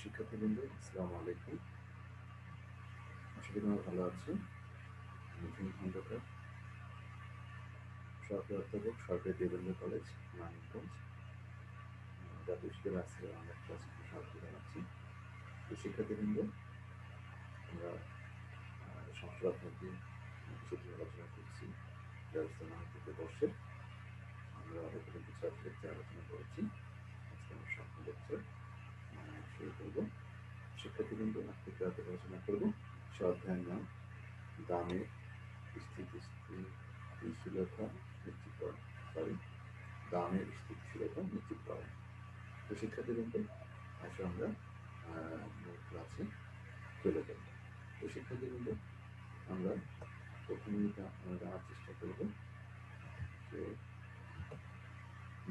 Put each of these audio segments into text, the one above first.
শিক্ষার্থীবৃন্দ, আসসালামু আলাইকুম। আশা করি তোমরা ভালো আছো। নতুন খন্দকার, সহকারী অধ্যাপক, সরকারি দেবেন্দ্র কলেজ, মানিকগঞ্জ, জাতীয় স্কুল আজকে অনেক ক্লাস স্বাগত জানাচ্ছি। তো শিক্ষার্থীবৃন্দ, আমরা সংস্কার অর্থনীতি বিষয়টি আলোচনা করছি। ব্যবস্থা তৃতীয় বর্ষের আমরা এখানে কিছু লেকচার আলোচনা করেছি। আজকে আমরা সপ্তম লেকচার শুরু করবো। শিক্ষার্থীবৃন্দ, আজকে আলোচনা করবো সে অধ্যায়ের নাম দামের স্থিতিশীলতা নিশ্চিতকরণ। দামের স্থিতিশীলতা নিশ্চিতকরণ। তো শিক্ষার্থীবৃন্দ, আসলে আমরা মূল ক্লাসে চলে যাব। তো শিক্ষার্থীবৃন্দ, আমরা প্রথমেই জানার চেষ্টা করব যে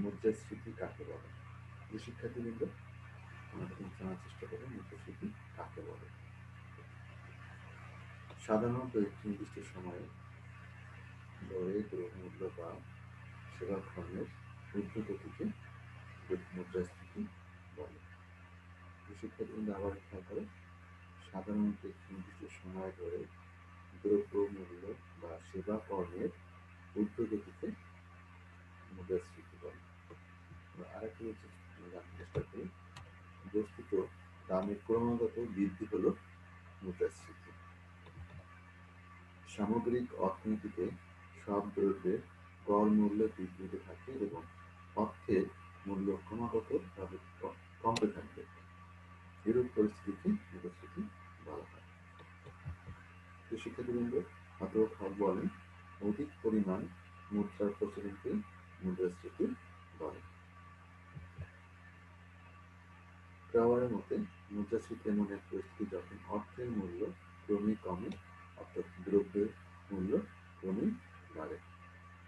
মুদ্রাস্ফীতি কাকে বলে। তো শিক্ষার্থীবৃন্দ, আমরা প্রথমে জানার চেষ্টা করব মুদ্রাস্ফীতি কাকে বলে। সাধারণত একটি নির্দিষ্ট সময়ে দরে দ্রব্যমূল্য বা সেবা খরচের ঊর্ধ্বগতিকে মুদ্রাস্ফীতি বলে। শিক্ষার্থীবৃন্দ, আবার খেয়াল করে, সাধারণত একটি নির্দিষ্ট সময় ধরে দ্রব্যমূল্য বা সেবা কর্মের ঊর্ধ্বগতিকে মুদ্রাস্ফীতি বলে। আরেকটি হচ্ছে জানতে চেষ্টা করি, বস্তুত দামের ক্রমাগত বৃদ্ধি হল মুদ্রাস্ফীতি। সামগ্রিক অর্থনীতিতে সব দ্রব্যের গড় মূল্য বৃদ্ধি থাকে এবং অর্থের মূল্য ক্রমাগতভাবে কমতে থাকবে। এরূপ পরিস্থিতিকে মুদ্রাস্ফীতি বলা হয়। তো শিক্ষার্থীবৃন্দ, অধ্যাপক বলেন, অধিক পরিমাণ মুদ্রার প্রচলনকে মুদ্রাস্ফীতি বলে। ক্রাওয়ারের মতে মুদ্রাস্ফীতি এমন এক পরিস্থিতি যখন অর্থের মূল্য ক্রমেই কমে, অর্থাৎ দ্রব্যের মূল্য ক্রমেই বাড়ে।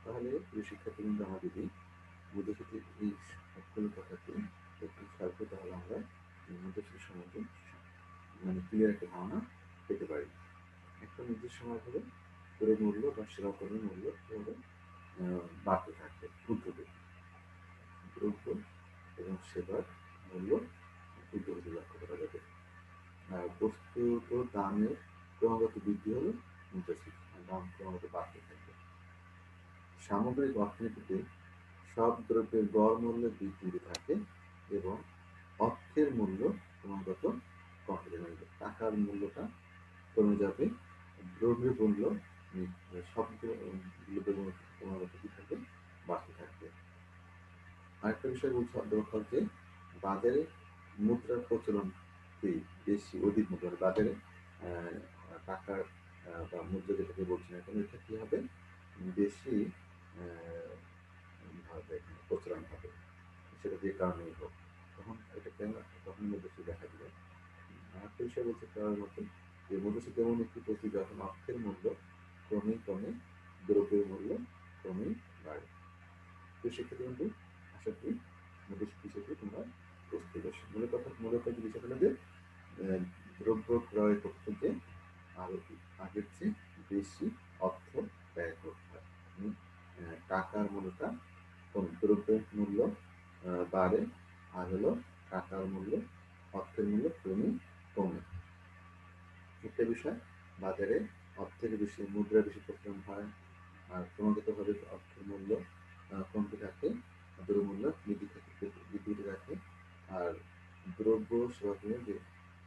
তাহলে শিক্ষার্থীবৃন্দ, আমরা যদি মুদ্রাস্ফীতির এই সবগুলো কথাকে একটু খেয়াল করি, তাহলে আমরা মুদ্রাস্ফীতির সম্বন্ধে ক্লিয়ার একটা ধারণা পেতে পারি। একটা নির্দিষ্ট সময় ধরে দ্রব্যমূল্য বা সেবা কর্মের মূল্য কিভাবে বাড়তে থাকবে। ঊর্ধ্বগতি, দ্রব্য এবং সেবার মূল্য ঊর্ধ্বগতি লক্ষ্য করা যাবে। বস্তুত দামের ক্রমাগত বৃদ্ধি হলে মুদ্রাস্ফীতি, দাম ক্রমাগত বাড়তে থাকবে। সামগ্রিক অর্থনীতিতে সব দ্রব্যের গড় মূল্য বৃদ্ধি থাকে এবং অর্থের মূল্য ক্রমাগত কমতে থাকবে। টাকার মূল্যটা কমে যাবে, দ্রব্যের মূল্য সব দ্রব্যের ক্রমাগত কি থাকবে, বাড়তে থাকবে। আরেকটা বিষয় বলছে অধ্যাপক যে বাজারে মুদ্রার প্রচলন বেশি, অধিক মুদ্রা বাজারে টাকার বা মুদ্রা যেটাকে বলছি না কেন, এটা কি হবে, বেশি প্রচলন হবে, সেটা যে কারণেই হোক, তখন এটা কেন, তখন মুদ্রাস্ফীতি দেখা দিবে। আরেকটা বিষয় বলছে তার মতে যে মুদ্রাস্ফীতি এমন একটি পরিস্থিতি যখন অর্থের মূল্য ক্রমেই কমে, দ্রব্যের মূল্য ক্রমেই বাড়ে। তো সেক্ষেত্রে আশা করি মুদ্রাস্ফীতি হিসেবে তোমরা বুঝতে পারছো। মূলত বিষয়টা হলো যে দ্রব্য ক্রয় করতে গিয়ে আরো আগের চেয়ে বেশি অর্থ ব্যয় করতে হয়। টাকার মূল্যটা কম, দ্রব্যের মূল্য বাড়ে, আর হলো টাকার মূল্য, অর্থের মূল্য ক্রমেই কমে। একটা বিষয়, বাজারে অর্থের বেশি, মুদ্রা বেশি প্রচলন হয়, আর ক্রমাগতভাবে অর্থের মূল্য কমতে থাকে, দ্রব্যমূল্য বৃদ্ধি থাকে, আর দ্রব্য সেবা কিনে যে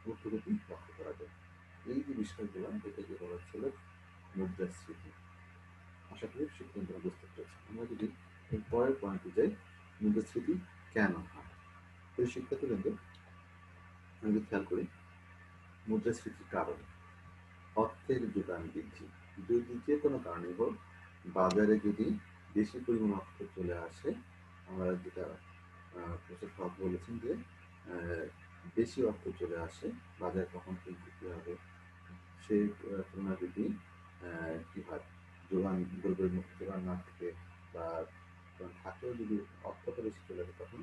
ঊর্ধ্বগতি লক্ষ্য করা যায়। এই যে বিষয়গুলো, এটাকে বলা হচ্ছিল মুদ্রাস্ফীতি। আশা করি শিক্ষার্থীরা বুঝতে পেরেছে। আমরা যদি পরের পয়েন্টে যাই, মুদ্রাস্ফীতি কেন হয়। তো শিক্ষার্থীবৃন্দ, আমি যদি খেয়াল করি, মুদ্রাস্ফীতির কারণ অর্থের যোগান বৃদ্ধি। যদি যে কোনো কারণে হোক, বাজারে যদি বেশি পরিমাণ অর্থ চলে আসে, আমরা যেটা প্রফেসর বলেছেন যে বেশি অর্থ চলে আসে বাজারে, তখন কিন্তু কি হবে, সেই তুলনায় যদি কি হয়, দ্রব্যের যোগান না থাকে বা থাকলেও যদি অর্থটা বেশি চলে আসে, তখন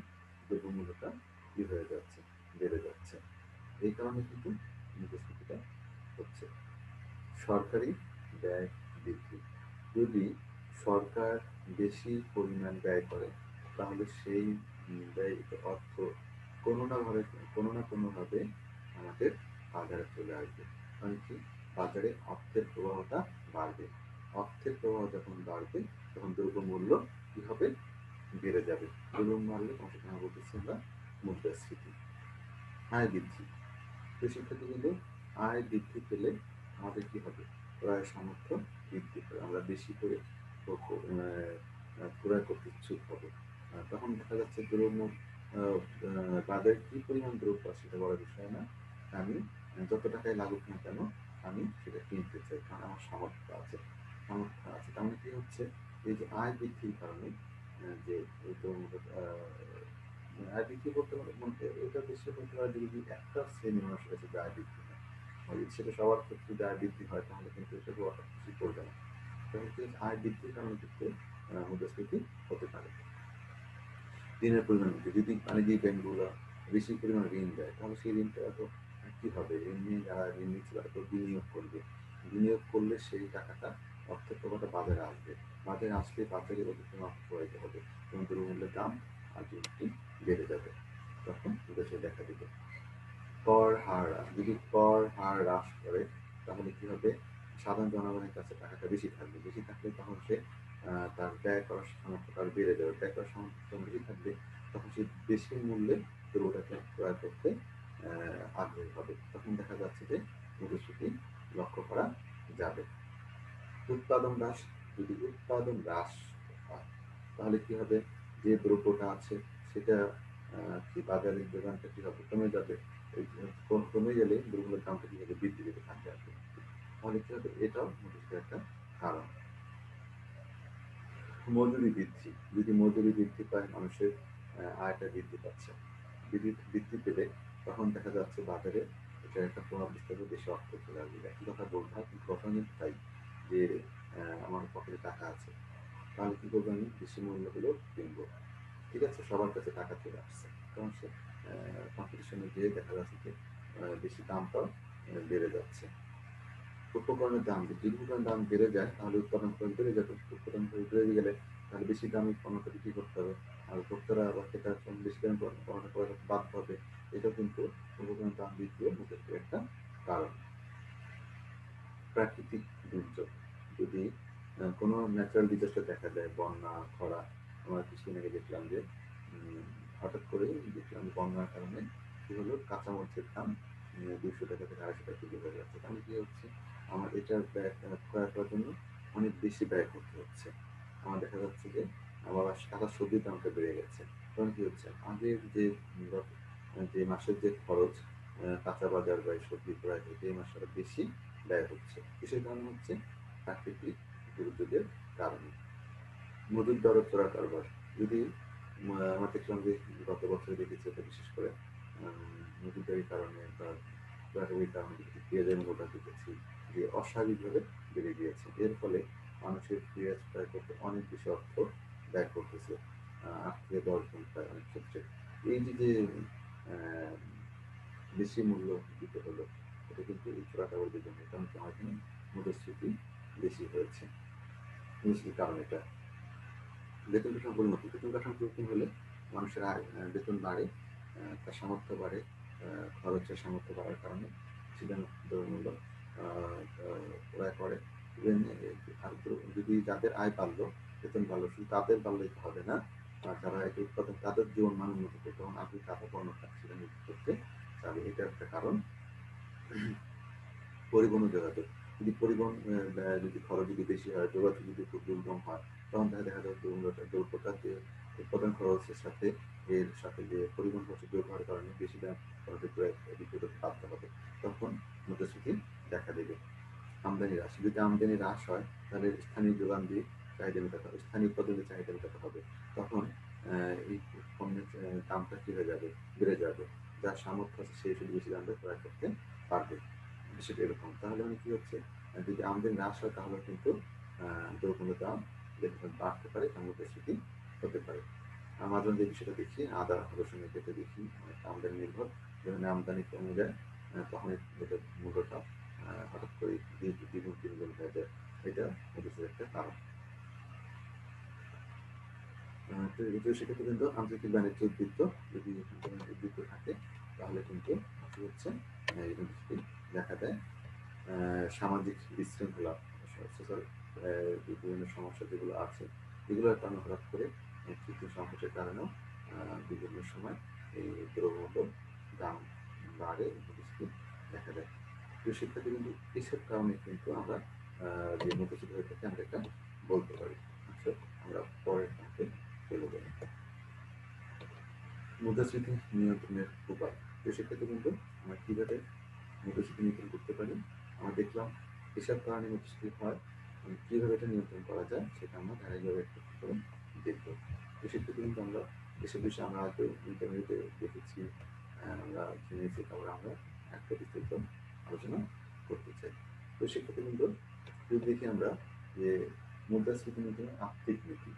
দ্রব্যমূল্যটা কি হয়ে যাচ্ছে, বেড়ে যাচ্ছে। এই কারণে কিন্তু মুদ্রাস্ফীতিটা হচ্ছে। সরকারি ব্যয় বৃদ্ধি। যদি সরকার বেশি পরিমাণ ব্যয় করে, তাহলে সেই ব্যয় অর্থ কোনো না ভাবে কোনো না কোনোভাবে আমাদের বাজারে চলে আসবে। কারণ কি, বাজারে অর্থের প্রবাহটা বাড়বে। অর্থের প্রবাহ যখন বাড়বে তখন দ্রব্যমূল্য কি হবে, বেড়ে যাবে। দ্রব্যমূল্য বাড়লে সেখানে বলতেছি আমরা মুদ্রাস্ফীতি। আয় বৃদ্ধি, কৃষি ক্ষেত্রে কিন্তু আয় বৃদ্ধি পেলে আমাদের কি হবে, ক্রয় সামর্থ্য বৃদ্ধি পাবে, আমরা বেশি করে ক্রয় করতে ইচ্ছুক হবো। তখন দেখা যাচ্ছে দ্রব্য বাজারে কি পরিমাণ দ্রব্য আছে সেটা বড় বিষয় না, আমি যত টাকায় লাগুক না কেন আমি সেটা কিনতে চাই, কারণ আমার সামর্থ্য আছে। তার মানে কি হচ্ছে, এই যে আয় বৃদ্ধির কারণে যে আয় বৃদ্ধি করতে পারে, এটা বেশি হতে পারে যদি একটা শ্রেণী মানুষের কাছে যে আয় বৃদ্ধি হয়, সেটা সবার ক্ষেত্রে যদি আয় বৃদ্ধি হয় তাহলে কিন্তু এটা অর্থাৎ খুশি করবে না। কারণ কি, আয় বৃদ্ধির কারণে কিন্তু মুদ্রাস্ফীতি হতে পারে। ঋণের পরিমাণ বৃদ্ধি, যদি বাণিজ্যিক ব্যাংকগুলো বেশি পরিমাণ ঋণ দেয় তাহলে সেই ঋণটা তো কি হবে, ঋণ নিয়ে যারা ঋণ নিচ্ছে তারা তো বিনিয়োগ করবে। বিনিয়োগ করলে সেই টাকাটা, অর্থের প্রবাহটা বাজারে আসবে। বাজারে আসলে বাজারে অধিক অর্থ প্রবাহিত হবে এবং দ্রব্যমূল্যের দাম আলটিমেটলি বেড়ে যাবে। তখন দেশে দেখা দিবে কর হার হ্রাস। যদি কর হার হ্রাস করে তাহলে কি হবে, সাধারণ জনগণের কাছে টাকাটা বেশি থাকবে। বেশি থাকলে তখন সে তার ব্যয় করার সামর্থ্যটা বেড়ে যাবে। ব্যয় করার সামর্থ্য বেশি থাকবে, তখন সে বেশি মূল্যে দ্রব্যটাকে ক্রয় করতে আগ্রহী হবে। তখন দেখা যাচ্ছে যে মুদ্রাস্ফীতি লক্ষ্য করা যাবে। উৎপাদন হ্রাস, যদি উৎপাদন হ্রাস হয় তাহলে কি হবে, যে দ্রব্যটা আছে সেটা কি বাজারের যোগানটা কি হবে, কমে যাবে। কমে গেলে দ্রব্যের দামটা কি হবে, বৃদ্ধি পেতে থাকবে আর কি। তাহলে কি হবে, এটাও মুদ্রাস্ফীতির একটা কারণ। মজুরি বৃদ্ধি, যদি মজুরি বৃদ্ধি পায় মানুষের আয়টা বৃদ্ধি পাচ্ছে, বৃদ্ধি পেলে তখন দেখা যাচ্ছে বাজারে এটা একটা প্রভাব বিস্তারে বেশি অর্থ চলে আসবে। একই কথা বলতে হয় কিন্তু কথা কিন্তু তাই যে আমার পকেটে টাকা আছে, তাহলে কি করবো, আমি বেশি মূল্য হলেও কিনবো। ঠিক আছে, সবার কাছে টাকা চলে আসছে, তখন সে কম্পিটিশনে গিয়ে দেখা যাচ্ছে যে বেশি দামটাও বেড়ে যাচ্ছে। উপকরণের দাম, যদি উপকরণের দাম বেড়ে যায় তাহলে উৎপাদন খরচ বেড়ে যাবে। উৎপাদন খরচ বেড়ে গেলে তাহলে বেশি দামি পণ্যটা বিক্রি করতে হবে, আর ভোক্তারা বা ক্রেতারা বেশি দামি পণ্যটা ক্রয় করতে বাধ্য হবে। এটা কিন্তু উপকরণের দাম বৃদ্ধির একটা কারণ। প্রাকৃতিক দুর্যোগ, যদি কোনো ন্যাচারাল ডিজাস্টার দেখা যায়, বন্যা, খরা। আমরা কিছুদিন আগে দেখলাম যে হঠাৎ করে দেখলাম বন্যার কারণে কি হলো, কাঁচামরিচের দাম 200 টাকা থেকে 250 টাকা কেজি হয়ে যাচ্ছে। তাহলে কি হচ্ছে, আমার এটার ব্যয় ক্রয় করার জন্য অনেক বেশি ব্যয় করতে হচ্ছে। আমার দেখা যাচ্ছে যে আবার কাঁচা সবজির দামটা বেড়ে গেছে। কারণ কি হচ্ছে, আগের যে মাসের যে খরচ কাঁচা বাজার বা সবজি ক্রয় করতে, এই মাসে বেশি ব্যয় হচ্ছে। কিসের কারণে হচ্ছে, প্রাকৃতিক দুর্যোগের কারণে। মজুর দর চড়া কারবার, যদি আমরা দেখলাম যে গত বছর দেখেছি এটা বিশেষ করে মজুদারির কারণে বা প্রাকৃতিক কারণে দেখেছি, পেঁয়াজের মূল্যটা দেখেছি যে অস্বাভাবিকভাবে বেড়ে গিয়েছে। এর ফলে মানুষের পেঁয়াজ ক্রয় করতে অনেক বেশি অর্থ ব্যয় করতেছে, 8 থেকে 10 গুণ প্রায় অনেক ক্ষেত্রে। এই যে আহ, বেশি মূল্য দিতে হলো, এটা কিন্তু এই চোরা কারবারদের জন্য, কারণ কি আমার এখানে মুদ্রাস্ফীতি বেশি হয়েছে। মুদ্রাস্ফীতির কারণ এটা। বেতন কাঠামো উন্নতি, বেতন কাঠামো পরিবর্তন হলে মানুষের আয়, বেতন বাড়ে, তার সামর্থ্য বাড়ে, খরচের সামর্থ্য বাড়ার কারণে সেখানে দ্রব্যমূল্য ক্রয় করে। আর যদি যাদের আয় বাড়লো, বেতন বাড়লো, শুধু তাদের বাড়লেই হবে না, যারা এটা উৎপাদন তাদের জীবন মান উন্নত করতে, তখন আপনি টাকা পণ্য সেটা নির্ভর করতে চাবে। এটা একটা কারণ। পরিবহন ও যোগাযোগ, যদি পরিবহন যদি খরচ যদি বেশি হয়, যোগাযোগ যদি খুব দুর্গম হয়, তখন দেখা যাবে দ্রব্যটার যে উৎপাদন খরচের সাথে এর সাথে যে পরিবহন খরচের ব্যবহারের কারণে বেশি দাম খরচে বিক্রি করতে বাধ্য হবে। তখন মুদ্রাস্ফীতি দেখা দেবে। আমদানি হ্রাস, যদি আমদানি হ্রাস হয় তাহলে স্থানীয় যোগান দিয়ে চাহিদা মেটাতে হবে, স্থানীয় উৎপাদনের চাহিদা মেটাতে হবে। তখন এই পণ্যের দামটা কি হয়ে যাবে, বেড়ে যাবে। যার সামর্থ্য আছে সে শুধু বেশি দামে ক্রয় করতে পারবে, বিষয়টা এরকম। তাহলে মানে কি হচ্ছে, যদি আমদানি হ্রাস হয় তাহলে কিন্তু দ্রব্যমূল্যের দাম বাড়তে পারে, তার মুদ্রাস্ফীতি হতে পারে। মাঝে মাঝে এই বিষয়টা দেখি, আদা রসুনের ক্ষেত্রে দেখি আমদানি নির্ভর, যখন আমদানি কমে যায় তখন এটার মূল্যটা হঠাৎ করে দ্বিগুণ তিনগুণ হয়ে যায়। এটা মুদ্রাস্ফীতির একটা কারণ। তো সেক্ষেত্রে কিন্তু আন্তর্জাতিক বাণিজ্য উদ্বৃত্ত যদি উদ্বৃত্ত থাকে তাহলে কিন্তু কি হচ্ছে এই মুদ্রাস্ফীতি দেখা দেয়। সামাজিক বিশৃঙ্খলা, সোশ্যাল বিভিন্ন সমস্যা যেগুলো আছে এগুলোর কারণে হঠাৎ করে কৃত্রিম সংকটের কারণেও বিভিন্ন সময় এই দ্রব্যমূল্য দাম বাড়ে, মুদ্রাস্ফীতি দেখা দেয়। তো সেক্ষেত্রে কিন্তু এসব কারণে কিন্তু আমরা যে মুদ্রাস্ফীতি হয়ে থাকে আমরা এটা বলতে পারি। আচ্ছা, আমরা পরের ধাপে চলে যাই। মুদ্রাস্ফীতি নিয়ন্ত্রণের উপায়। তো সেক্ষেত্রে কিন্তু আমরা কীভাবে মুদ্রাস্ফীতি নিয়ন্ত্রণ করতে পারি, আমরা দেখলাম এসব কারণে মুদ্রাস্ফীতি হয়, কীভাবে এটা নিয়ন্ত্রণ করা যায় সেটা আমরা ধারাবাহিকভাবে একটু করে দেখব। তো সেক্ষেত্রে কিন্তু আমরা এসব বিষয়ে আমরা হয়তো ইন্টারনেটে দেখেছি, আমরা জেনেছি, তারপরে আমরা একটা বিস্তারিত আলোচনা করতে চাই। তো সেক্ষেত্রে কিন্তু যদি দেখি আমরা যে মুদ্রাস্ফীতি নিয়ন্ত্রণের আর্থিক নীতি,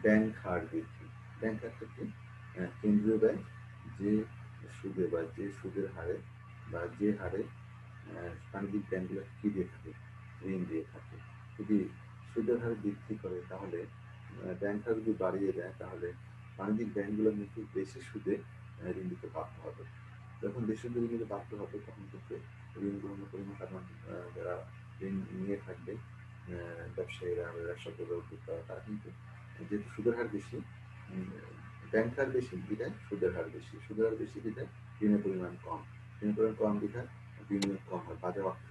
ব্যাংক হার বৃদ্ধি। ব্যাংক হারটা কি? কেন্দ্রীয় ব্যাংক যে সুদে বা যে সুদের হারে বা যে হারে বাণিজ্যিক ব্যাংকগুলো কি দিয়ে থাকে, ঋণ দিয়ে থাকে। যদি সুদের হার বৃদ্ধি করে তাহলে ব্যাংক হার যদি বাড়িয়ে দেয় তাহলে বাণিজ্যিক ব্যাংকগুলো কিন্তু বেশি সুদে ঋণ দিতে বাধ্য হবে। যখন বেশি সুদে ঋণ দিতে বাধ্য হবে তখন কিন্তু ঋণ গ্রহণের পরিমাণ, কারণ যারা ঋণ নিয়ে থাকবে ব্যবসায়ীরা, ব্যবসা করে উদ্যোক্তারা, তারা কিন্তু যেহেতু সুদের হার বেশি, ব্যাংক হার বেশি বিধায় সুদের হার বেশি, সুদের হার বেশি বিধায় ঋণের পরিমাণ কম, ঋণের পরিমাণ কম বিধায় বিনিয়োগ কম হয়, বাজার অর্থ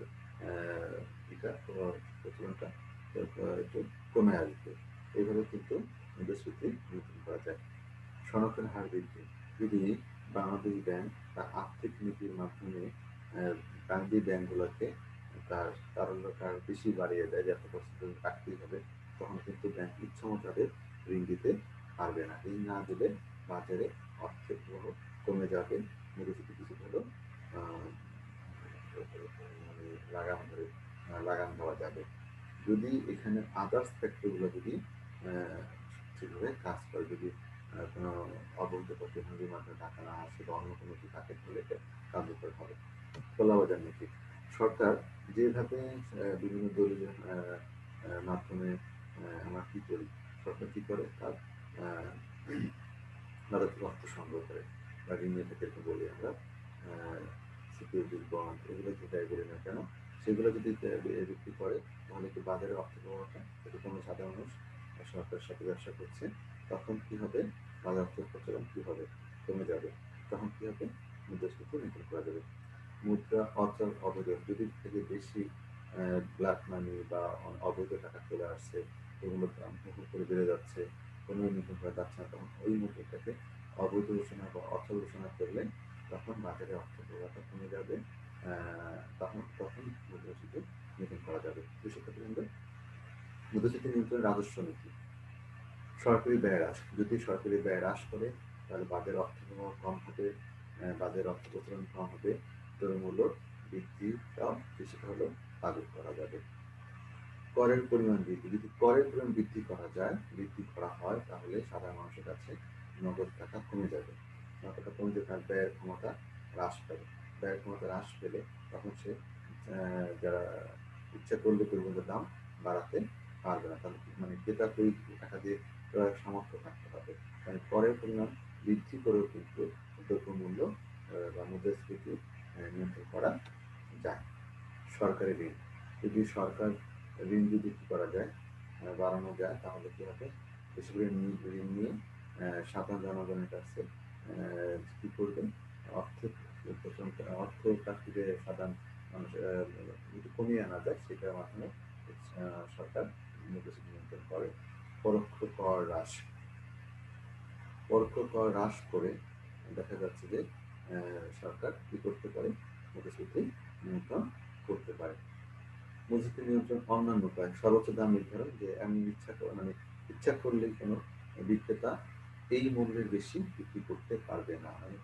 এটা প্রচলনটা একটু কমে আসবে। এইভাবে কিন্তু মুদ্রাস্ফীতি নিয়ন্ত্রণ করা যায়। সনাতন হার বৃদ্ধি। যদি বাংলাদেশ ব্যাংক তার আর্থিক নীতির মাধ্যমে বাণিজ্যিক ব্যাংকগুলোকে তার তার বেশি বাড়িয়ে দেয়, যাতে পর্যন্ত রাখতেই হবে, তখন কিন্তু ব্যাংক ইচ্ছামতো তাদের ঋণ দিতে পারবে না। ঋণ না দিলে বাজারে অর্থের প্রবাহ কমে যাবে, মুদ্রাস্ফীতি কিছু হলেও মানে লাগাম দেওয়া যাবে। যদি এখানে আদার্স ফ্যাক্টরগুলো যদি ঠিকভাবে কাজ করে, যদি কোনো অবৈধ প্রতিবন্ধীর মাধ্যমে টাকা না আসে বা অন্য কোনো কিছু থাকে তাহলে এটা কার্যকর হবে। খোলাবাজার নীতি। সরকার যেভাবে বিভিন্ন দলিলের মাধ্যমে আমরা কী করি, সরকার কী করে তার বাজার থেকে অর্থ সংগ্রহ করে বা ঋণ নিয়ে থাকে বলি আমরা, সিকিউরিটিজ বন্ড, এগুলো যেটাই বলি না কেন, সেগুলো যদি বিক্রি করে তাহলে কি বাজারে অর্থ প্রবাহটা, যদি কোনো সাধারণ মানুষ সরকারের সাথে ব্যবসা করছে তখন কি হবে, বাজার অর্থের প্রচলন কী হবে, কমে যাবে। তখন কী হবে, মুদ্রাস্ফীতি নিয়ন্ত্রণ করা যাবে। মুদ্রা অচল অবৈধ, যদি থেকে বেশি ব্ল্যাক মানি বা অবৈধ টাকা চলে আসছে, এগুলো দাম হুহু করে বেড়ে যাচ্ছে, কোনো নিয়ন্ত্রণ করা যাচ্ছে না, তখন ওই মুদ্রাটাকে অবৈধ ঘোষণা বা অচল ঘোষণা করলে তখন বাজারে অর্থ প্রবাহটা কমে যাবে, তখন মুদ্রাস্ফীতি নিয়ন্ত্রণ করা যাবে। তো সেক্ষেত্রে কিন্তু মুদ্রাস্ফীতি নিয়ন্ত্রণের রাজস্ব নীতি। সরকারি ব্যয় হ্রাস। যদি সরকারি ব্যয় হ্রাস করে তাহলে বাজারে অর্থ প্রবাহ কম হবে, বাজারে অর্থ প্রচলন কম হবে, দ্রব্যমূল্য বৃদ্ধিটাও কিছুটা হলেও তাগিদ করা যাবে। করের পরিমাণ বৃদ্ধি। যদি করের পরিমাণ বৃদ্ধি করা যায়, বৃদ্ধি করা হয় তাহলে সাধারণ মানুষের কাছে নগদ টাকা কমে যাবে, নগদ টাকা কমে যাবে, তার ব্যয়ের ক্ষমতা হ্রাস পাবে। ব্যয়ের ক্ষমতা হ্রাস পেলে তখন সে যারা ইচ্ছা করলে দ্রব্যমূল্যের দাম বাড়াতে পারবে না, তাহলে মানে ক্রেতার ওই টাকা দিয়ে ক্রয়ের সামর্থ্য থাকতে হবে। মানে করের পরিমাণ বৃদ্ধি করেও কিন্তু দ্রব্যমূল্য বা মুদ্রাস্ফীতি নিয়ন্ত্রণ করা যায়। সরকারি ঋণ। যদি সরকার ঋণ যদি কী করা যায়, বাড়ানো যায় তাহলে কী হবে, বেশি করে ঋণ নিয়ে সাধারণ জনগণের কাছে কী করবে, অর্থের অর্থটা যে সাধারণ মানুষ যদি কমিয়ে আনা যায় সেটার মাধ্যমে সরকার মুদ্রাস্ফীতি নিয়ন্ত্রণ করে। পরোক্ষ কর হ্রাস। পরোক্ষ কর হ্রাস করে দেখা যাচ্ছে যে সরকার কী করতে পারে, মুদ্রাস্ফীতি নিয়ন্ত্রণ করতে পারে। মুদ্রাস্ফীতি নিয়ন্ত্রণ অন্যান্য উপায়। সর্বোচ্চ দাম নির্ধারণ, যে আমি ইচ্ছা করলেই কোনো বিক্রেতা এই মূল্যের বেশি বিক্রি করতে পারবে না, মানে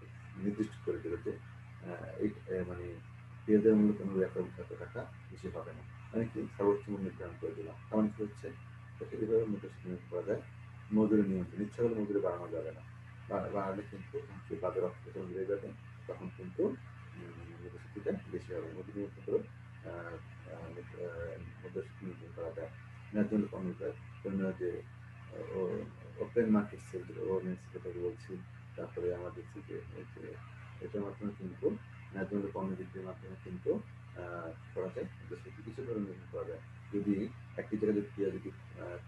নির্দিষ্ট করে দিল যে এই মানে পেঁয়াজের মূল্য কোনো এত টাকা বেশি হবে না, মানে কি সর্বোচ্চ মূল্য নির্ধারণ করে দিলাম, কারণ কি হচ্ছে এইভাবে মুদ্রাস্ফীতি নিয়ন্ত্রণ করা যায়। মজুরি নিয়ন্ত্রণ। ইচ্ছা করলে মজুরি বাড়ানো যাবে না, বাড়ালে কিন্তু বাজার অর্থ বেড়ে যাবে, তখন কিন্তু মুদ্রাস্ফীতিটা বেশি হবে। মজুরি নিয়ন্ত্রণ করে মুদ্রাস্ফীতি নিয়ন্ত্রণ করা যায়। ন্যায্য পণ্য যে ওপেন মার্কেট সেল ওএমএস যেটাকে বলছি, তারপরে আমরা দেখছি যে এটার মাধ্যমে কিন্তু ন্যায্য মূল্যে পণ্য বিক্রির মাধ্যমে কিন্তু করা যায়, কিছু ধরনের করা যায়। যদি একটি জায়গায় যদি পেঁয়াজ যদি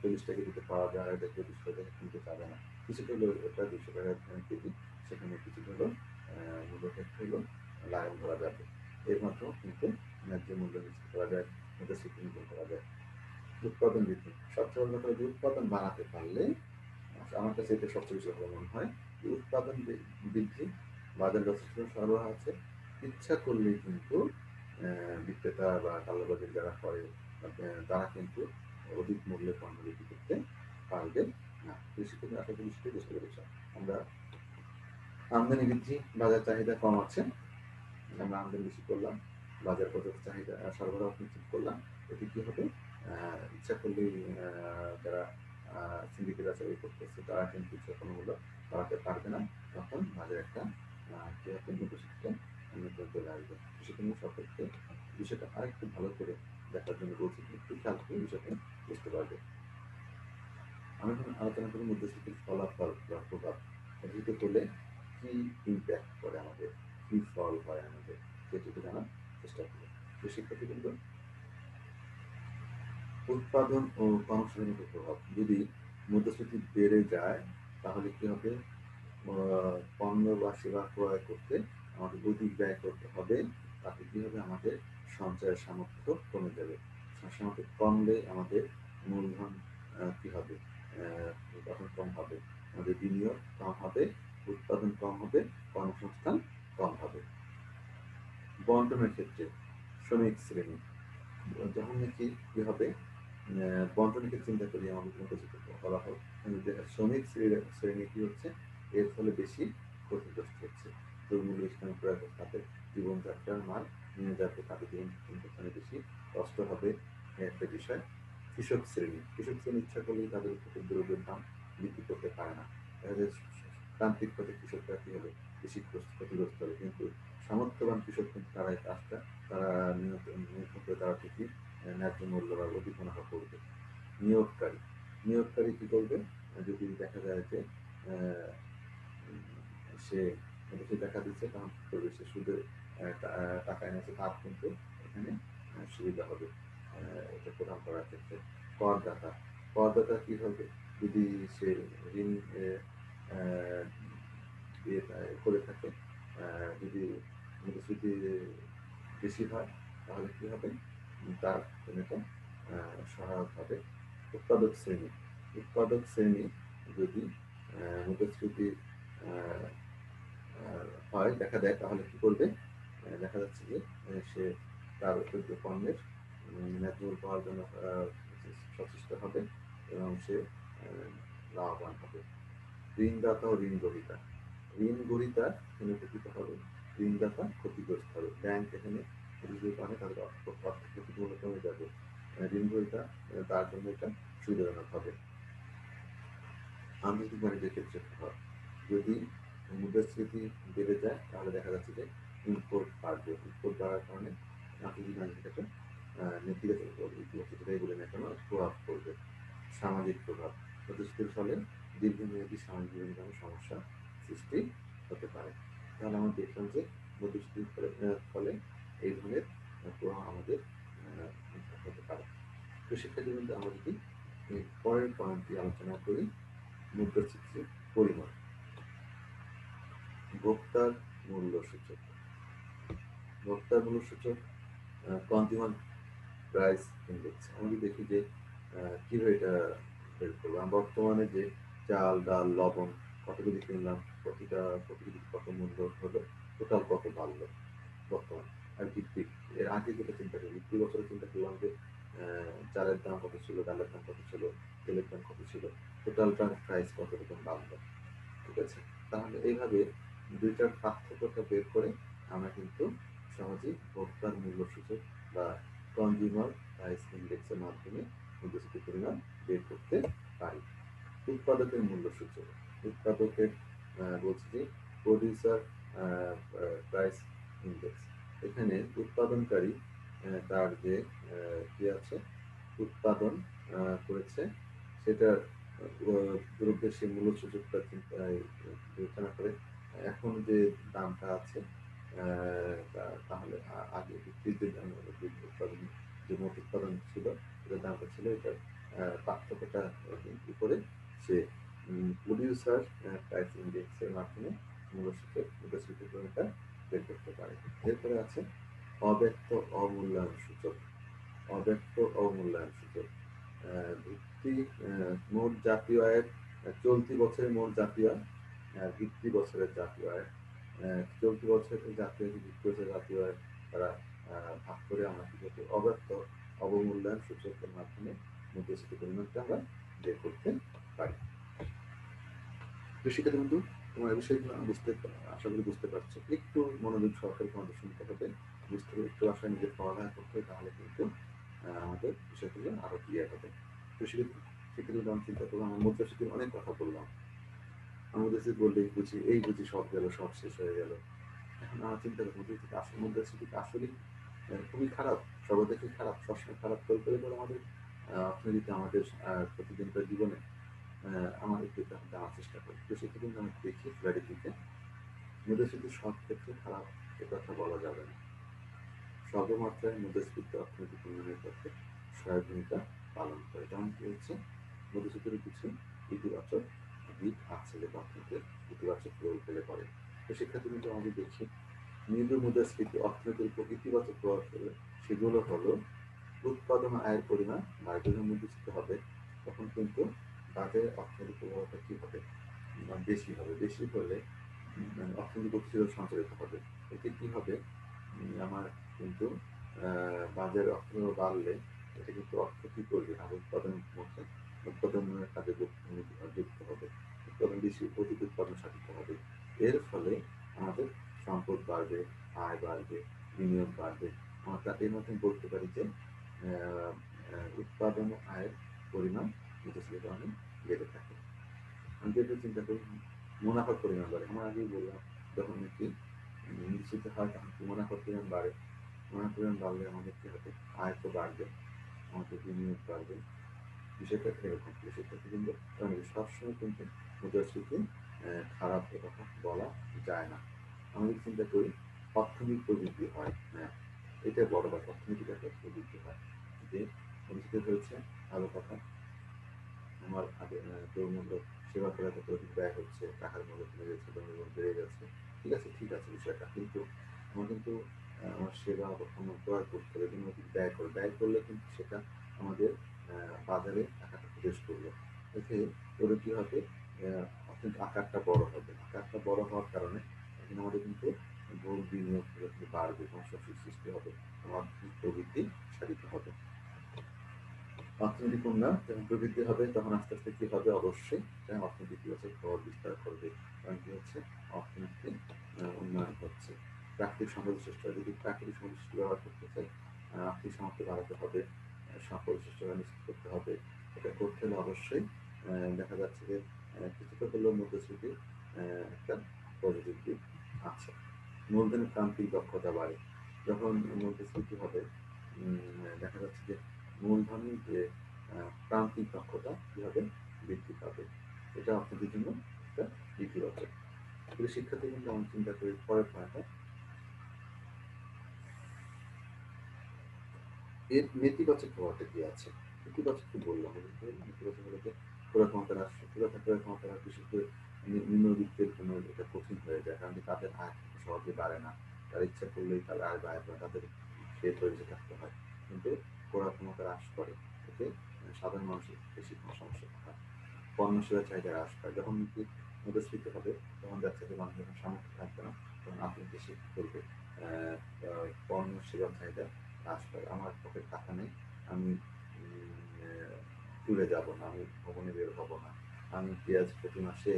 40 টাকা দিতে পাওয়া যায়, আর এটা 24 টাকা কিনতে পারে না, কিছুটা হলো ওটা 200 টাকা কেজি, সেখানে কিছুটা হলো মূল্য ক্ষেত্রে হলো লাগাম ধরা যাবে। এর মাধ্যমেও কিন্তু ন্যায্য মূল্য নিশ্চিত করা যায়, মুদ্রাস্ফীতি নিয়ন্ত্রণ করা যায়। উৎপাদন বৃদ্ধি, সবচেয়ে বড় কথা হলো উৎপাদন বাড়াতে পারলে, আমার কাছে এটা সবচেয়ে বেশি ভালো মনে হয় যে উৎপাদন বৃদ্ধি, বাজার যথেষ্ট সরবরাহ আছে, ইচ্ছা করলেই কিন্তু বিক্রেতা বা কালোবাজারি যারা করে তারা কিন্তু অধিক মূল্যে পণ্য বিক্রি করতে পারবে না। কৃষিক্ষেত্রে আশা করি সেটাই বুঝতে পেরেছ। আমরা আমদানি বৃদ্ধি, বাজার চাহিদা কম আছে, আমরা আমদানি বেশি করলাম, বাজার পর্যাপ্ত চাহিদা সরবরাহ নিশ্চিত করলাম। এতে কি হবে, ইচ্ছা করলেই যারা সিন্ডিকেট আছে করতেছে তারা কিন্তু ইচ্ছা কোনো মূল্য বাড়াতে পারবে না, তখন বাজারে একটা কি হবে, মূল্যস্ফীতিটা নিয়ন্ত্রণ চলে আসবে। সেখানে সকলকে বিষয়টা আরেকটু ভালো করে দেখার জন্য বলছি, একটু খেয়াল করে বিষয়টা বুঝতে পারবে। আমি এখন আলোচনা করি মুদ্রাস্ফীতির ফলাফল বা প্রভাব, এটিতে করলে কি ইম্প্যাক্ট করে আমাদের, কি ফল হয় আমাদের, সেটুকু জানার চেষ্টা করি। তো শিক্ষার্থীবৃন্দ, উৎপাদন ও কর্মসংস্থানের প্রভাব, যদি মুদ্রাস্ফীতি বেড়ে যায় তাহলে কি হবে, পণ্য বা সেবা ক্রয় করতে আমাদের অধিক ব্যয় করতে হবে। তাতে কি হবে, আমাদের সঞ্চয়ের সামর্থ্য কমে যাবে। সামর্থ্য কমলে আমাদের মূলধন কি হবে, তখন কম হবে, আমাদের বিনিয়োগ কম হবে, উৎপাদন কম হবে, কর্মসংস্থান কম হবে। বন্টনের ক্ষেত্রে শ্রমিক শ্রেণী, যখন নাকি কি হবে, বন্টনের ক্ষেত্রে চিন্তা করি আমাদের ফলাফল, শ্রমিক শ্রেণী কি হচ্ছে, এর ফলে বেশি ক্ষতিগ্রস্ত হচ্ছে। দুর্মূল্য স্থান প্রয়োগ, তাদের জীবনযাত্রার মান নিয়ে যাবে, তাদের জীবনযাত্রা বেশি কষ্ট হবে, একটা বিষয়। কৃষক শ্রেণী, ইচ্ছা করলেই তাদের দ্রব্যের দাম বৃদ্ধি করতে পারে না, প্রান্তিক পথে কৃষকরা কি হবে, বেশি ক্ষতিগ্রস্ত হবে। কিন্তু সামর্থ্যবান কৃষক কিন্তু তারা এই কাজটা তারা নিয়ন্ত্রণ করে, তারা ঠিকই ন্যায্য মূল্য বা অধিক মুনাফা করবে। নিয়োগকারী, কি করবে, যদি দেখা যায় যে সে দেখা দিচ্ছে, তখন কি করবে, সে সুদের টাকা এনেছে, তার কিন্তু এখানে সুবিধা হবে এটা প্রদান করার ক্ষেত্রে। করদাতা, কি হবে, যদি সে ঋণ দিয়ে করে থাকে, যদি মুদ্রাস্ফীতি বেশি হয় তাহলে কি হবে, তার জন্য এটা সহায়ক হবে। উৎপাদক শ্রেণী, যদি মুদ্রাস্ফীতি হয় দেখা দেয়, তাহলে কি করবে, দেখা যাচ্ছে যে সে তার পণ্যের ন্যায্য মূল্য পাওয়ার জন্য সচেষ্ট হবে এবং সে লাভবান হবে। ঋণদাতা ও ঋণ গ্রহীতা, এখানে উপকৃত হবে, ঋণদাতা ক্ষতিগ্রস্ত হবে। ব্যাংক এখানে কারণে তাদের অর্থ ক্ষতিপূরণ কমে যাবে, ঋণ গ্রহীতা তার জন্য এটা সুবিধাজনক হবে। আন্তর্জাতিক বাণিজ্যের ক্ষেত্রে প্রভাব, যদি মুদ্রাস্ফীতি বেড়ে যায় তাহলে দেখা যাচ্ছে যে ইম্পোর্ট বাড়বে, বাড়ার কারণে আন্তর্জাতিক বাণিজ্যের ক্ষেত্রে নেতিবাচক ইতিবাচক বলে না কেন প্রভাব পড়বে। সামাজিক প্রভাব, মুদ্রাস্ফীতির ফলে দীর্ঘমেয়াদী সামাজিক জীবনে সমস্যা সৃষ্টি হতে পারে। তাহলে আমরা দেখলাম যে মুদ্রাস্ফীতির ফলে এই ধরনের প্রভাব আমাদের হতে পারে। তো শিক্ষার্থীবৃন্দ, আমরা যদি পরের পয়েন্টটি আলোচনা করি, মুদ্রাস্ফীতির পরিমাণ, ভোক্তার মূল্য সূচক, কনজিউমার প্রাইস ইন্ডেক্স। আমি দেখি যে কিভাবে এটা বের করবো। বর্তমানে যে চাল, ডাল, লবণ কত কেজি কিনলাম, প্রতি কেজি কত মূল্য হলো, টোটাল কত বাড়লো বর্তমানে। আর ভিত্তি, এর আগে যেটা চিন্তা করি, ভিত্তি বছরে চিন্তা করলাম যে চালের দাম কত ছিল, ডালের দাম কত ছিল, তেলের দাম কত ছিল, টোটালটার প্রাইস কত রকম বাড়লো। ঠিক আছে, তাহলে এইভাবে দুইটার পার্থক্যটা বের করে আমরা কিন্তু সহজেই ভোক্তার মূল্য সূচক বা কনজিউমার প্রাইস ইন্ডেক্সের মাধ্যমে মুদ্রাস্ফীতির পরিমাণ বের করতে পারি। উৎপাদকের মূল্য সূচক, উৎপাদকের বলছি যে প্রডিউসার প্রাইস ইন্ডেক্স। এখানে উৎপাদনকারী তার যে কি আছে, উৎপাদন করেছে সেটার দ্রব্যের সেই মূল্য সূচকটা বিবেচনা করে এখন যে দামটা আছে তাহলে আগে বিক্রির যে উৎপাদন যে মোট উৎপাদন ছিল এটার দামটা ছিল এটার পার্থক্যটা কি করে সে প্রডিউসার প্রাইস ইন্ডেক্সের মাধ্যমে মূল্যসূচক মুদ্রাস্ফীতির পরিমাণটা বের করতে পারে। এরপরে আছে অব্যক্ত অমূল্যায়ন সূচক। অব্যক্ত অমূল্যায়ন সূচক ভিত্তি মোট জাতীয় আয়ের চলতি বছরের মোট জাতীয় আয়, ভিত্তি বছরের জাতীয় আয়, চলতি বছরের জাতীয় আয় ভিত্তি বছরের জাতীয় আয় তারা ভাগ করে আমরা কি করতে অব্যক্ত অবমূল্যায়ন সূচকের মাধ্যমে মুদ্রাস্ফীতি পরিমাণটা আমরা বের করতে পারি। তো শিক্ষার্থী বন্ধু, তোমার এই বিষয়গুলো আশা করি বুঝতে পারছো। একটু মনোযোগ সহকারে তোমাদের শুনতে হবে, বুঝতে হবে, একটু আশা নিজের পড়ালেখা করতে হবে, তাহলে কিন্তু আমাদের বিষয়গুলো আরো ক্লিয়ার হবে। তো শিক্ষার্থী আমি চিন্তা করলাম আমার মুদ্রাস্ফীতির অনেক কথা বললাম, মুদ্রাস্ফীতি বললেই বুঝি এই বুঝি সব গেল, সব শেষ হয়ে গেল। এখন আমার চিন্তা করবো মুদ্রাস্ফীতি আসলেই খুবই খারাপ, সর্বদেশই খারাপ, সবসময় খারাপ করে করে আমাদের অর্থনীতিতে, আমাদের প্রতিদিনকার জীবনে আমার একটু জানার চেষ্টা করি। তো সেক্ষেত্রে কিন্তু আমি দেখি ক্লারিটিতে মুদ্রাস্ফীতি সব ক্ষেত্রে খারাপ এ কথা বলা যাবে না। সর্বমাত্রায় মুদ্রাস্ফীতি অর্থনৈতিক উন্নয়নের পক্ষে সহায়ক ভূমিকা পালন করে। যেমন কি হচ্ছে মুদ্রাস্ফীতির কিছু ইতিবাচক দিক আছে, যেটা অর্থনীতির ইতিবাচক প্রভাব ফেলে পড়ে। তো শিক্ষার্থী কিন্তু আমাদের দেখি মৃদু মুদ্রাস্ফীতি অর্থনীতির উপর ইতিবাচক প্রভাব ফেলে, সেগুলো হলো উৎপাদন আয়ের পরিমাণ বাড়বে, যখন মুদ্রাস্ফীতি হবে তখন কিন্তু বাজারে অর্থনৈতিক প্রভাবটা কি হবে, বেশি হবে। বেশি হলে অর্থনৈতিক গতিশীলতা সঞ্চালিত হবে। এতে কি হবে, আমার কিন্তু বাজারে অর্থ বাড়লে এটা কিন্তু অর্থ কি করবে, আর উৎপাদনের মধ্যে উৎপাদনের কাজে যুক্ত হবে, উৎপাদন বেশি, অধিক উৎপাদন সাধিত হবে। এর ফলে আমাদের সম্পদ বাড়বে, আয় বাড়বে, বিনিয়োগ বাড়বে। আমরা এর মাধ্যমে বলতে পারি যে উৎপাদন আয়ের পরিমাণ মুদ্রাস্ফীতির কারণে বেড়ে থাকে। আমি যেটা চিন্তা করি মুনাফার পরিমাণ বাড়ে। আমরা আগেই বললাম যখন নাকি নিশ্চিত হয় তখন মুনাফার পরিমাণ বাড়ে। মুনাফার পরিমাণ বাড়লে আমাদের কি হবে, আয় তো বাড়বে, আমাদের বিনিয়োগ বাড়বে। বিষয়টা এরকম। সেক্ষেত্রে কিন্তু সবসময় কিন্তু মুদ্রাস্ফীতি খারাপ এ কথা বলা যায় না। আমরা যদি চিন্তা করি অর্থনৈতিক প্রবৃদ্ধি হয়, হ্যাঁ এটা বড় কথা, অর্থনৈতিক একটা প্রবৃদ্ধি হয় যে মুদ্রাস্ফীতি হয়েছে ভালো কথা, আমার দ্রব্যমূল্য সেবা করার ক্ষেত্রে অধিক ব্যয় হচ্ছে, টাকার মূল্য কমে যাচ্ছে, দ্রব্যমূল্য বেড়ে যাচ্ছে, ঠিক আছে বিষয়টা, কিন্তু আমার কিন্তু আমার সেবা বা পণ্য ক্রয় করতে হবে, কিন্তু অধিক ব্যয় করলে কিন্তু সেটা আমাদের বাজারে টাকাটা প্রবেশ করলো, এতে করে কি হবে, অর্থনৈতিক আকারটা বড় হবে। আকারটা বড় হওয়ার কারণে এখন আমাদের কিন্তু ভোগ বিনিয়োগ বাড়বে, কনসাম্পশন সৃষ্টি হবে, অর্থনৈতিক প্রবৃদ্ধি সাধিত হবে। অর্থনৈতিক উন্নয়ন যখন প্রবৃদ্ধি হবে তখন আস্তে আস্তে কি হবে, অবশ্যই অর্থনৈতিক ইতিবাচক প্রভাব বিস্তার করবে। কারণ কি হচ্ছে, অর্থনৈতিক উন্নয়ন হচ্ছে। প্রাকৃতিক সম্পদ সৃষ্টি, যদি প্রাকৃতিক সম্পদ সৃষ্টি ব্যবহার করতে চাই, আর্থিক সামর্থ্য বাড়াতে হবে, সম্পদ সৃষ্টি নিশ্চিত করতে হবে। এটা করতে হলে অবশ্যই দেখা যাচ্ছে যে কিছুটা হলেও মুদ্রাস্ফীতির একটা পজিটিভ দিক আছে। মূলধনের প্রান্তিক দক্ষতা বাড়ে। যখন মুদ্রাস্ফীতি হবে দেখা যাচ্ছে যে মূলধনের যে প্রান্তিক দক্ষতা কিভাবে বৃদ্ধি পাবে, এটা আপনাদের জন্য একটা ইতিবাচক। শিক্ষার্থী কিন্তু আমি চিন্তা করি পরের পয়েন্টটা, এর নেতিবাচক প্রভাবটা কি আছে। ইতিবাচক কি বললাম, নেতিবাচক হলো যে ক্রয় ক্ষমতা হ্রাস, ক্রয় ক্ষমতা হ্রাস বিশেষ করে নিম্নবিত্তের জন্য এটা কঠিন হয়ে যায়, কারণ তাদের আয় সহজে বাড়ে না, তার ইচ্ছা করলেই তার আয় বাড়ে না, তাদের খেয়ে তৈরি থাকতে হয়, কিন্তু ক্রয় ক্ষমতা হ্রাস করে, এতে সাধারণ মানুষের বেশি সমস্যা হয়। পণ্য সেবা চাহিদা হ্রাস পায়। যখন নাকি মুদ্রাস্ফীতি হবে তখন দেখা যাচ্ছে মানুষের সামর্থ্য থাকবে না, তখন আপনি বেশি করবে পণ্য সেবা চাহিদা হ্রাস পায়। আমার পকেট টাকা নেই, আমি ট্যুরে যাব না, আমি ভ্রমণে বের হব না, আমি পেঁয়াজ প্রতি মাসে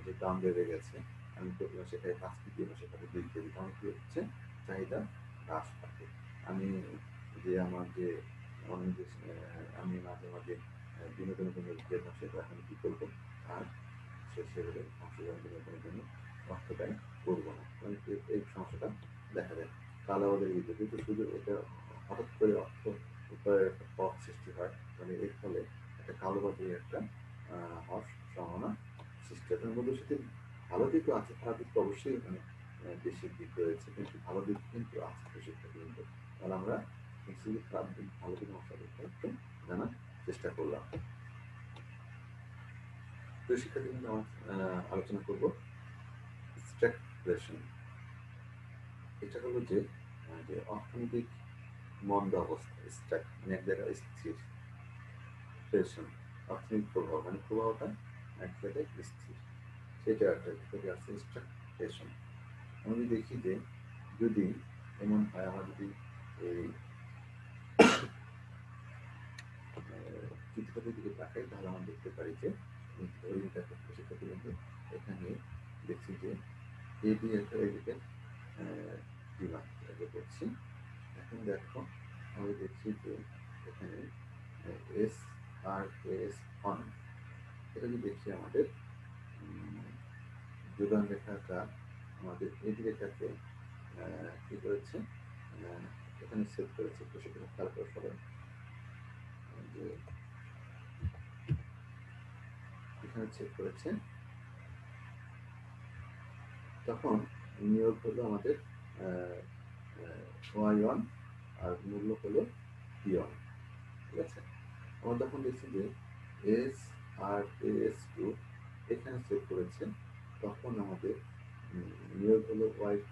যে দাম বেড়ে গেছে, আমি প্রতি মাসে খাই 5 কেজি, মাসে খাবো 2 কেজি, তখন কি হচ্ছে, চাহিদা হ্রাস পাবে। আমি যে আমার যে আমি মাঝে মাঝে বিনোদনের জন্য যেতাম, সেটা এখন কি করবো, আর সেভাবে অংশগ্রহণ বিনোদনের জন্য অর্থ ব্যয় করবো না, মানে এই সমস্যাটা দেখা যায়। কালোবাজারি বৃদ্ধি, কিন্তু শুধু এটা হঠাৎ করে অর্থ উপায়ের একটা পথ সৃষ্টি হয়, মানে এর ফলে একটা কালোবাজারি একটা হওয়ার সম্ভাবনা সৃষ্টি হয়। মুদ্রাস্ফীতির ভালো দিকও আছে, খারাপ দিক তো অবশ্যই এখানে বেশি দিক রয়েছে, কিন্তু ভালো দিক কিন্তু আছে শিক্ষার্থী কিন্তু। তাহলে আমরা শুধু খারাপ দিক ভালো দিক মশাদিকটা একটু জানার চেষ্টা করলাম। তো শিক্ষার্থী কিন্তু আমরা আলোচনা করব স্ট্যাগফ্লেশন। এটা হলো যে যে অর্থনৈতিক মন্দ অবস্থা, স্ট্যাগ মানে এক জায়গায় স্থির, ফ্লেশন অর্থনৈতিক প্রভাব মানে প্রভাবটা এক জায়গায় স্থির, সেই জায়গাটা থেকে আসছে স্ট্যাগফ্লেশন। আমরা যদি দেখি যে যদি এমন হয়, আমরা যদি এই চিত্রটার দিকে তাকাই, তাহলে আমরা দেখতে পারি যে শিক্ষার্থী কিন্তু এখানে দেখছি যে এডি একটা এদিকে ডিমান্ড করছি। এখন দেখো আমরা দেখছি যে এখানে এস আর এস অন, এটা যদি দেখি আমাদের যোগান রেখাটা আমাদের এডি রেখাকে কি করেছে, এখানে সেট করেছে। তো সেখানে খেয়াল করে সবাই যে এখানে চেক করেছে, তখন নিয়োগ হলো আমাদের Y1 আর মূল্য হলো P1, ঠিক আছে। আমরা তখন দেখছি যে এস আর এস2 এখানে সেট করেছে, তখন আমাদের নিয়োগ হলো Y2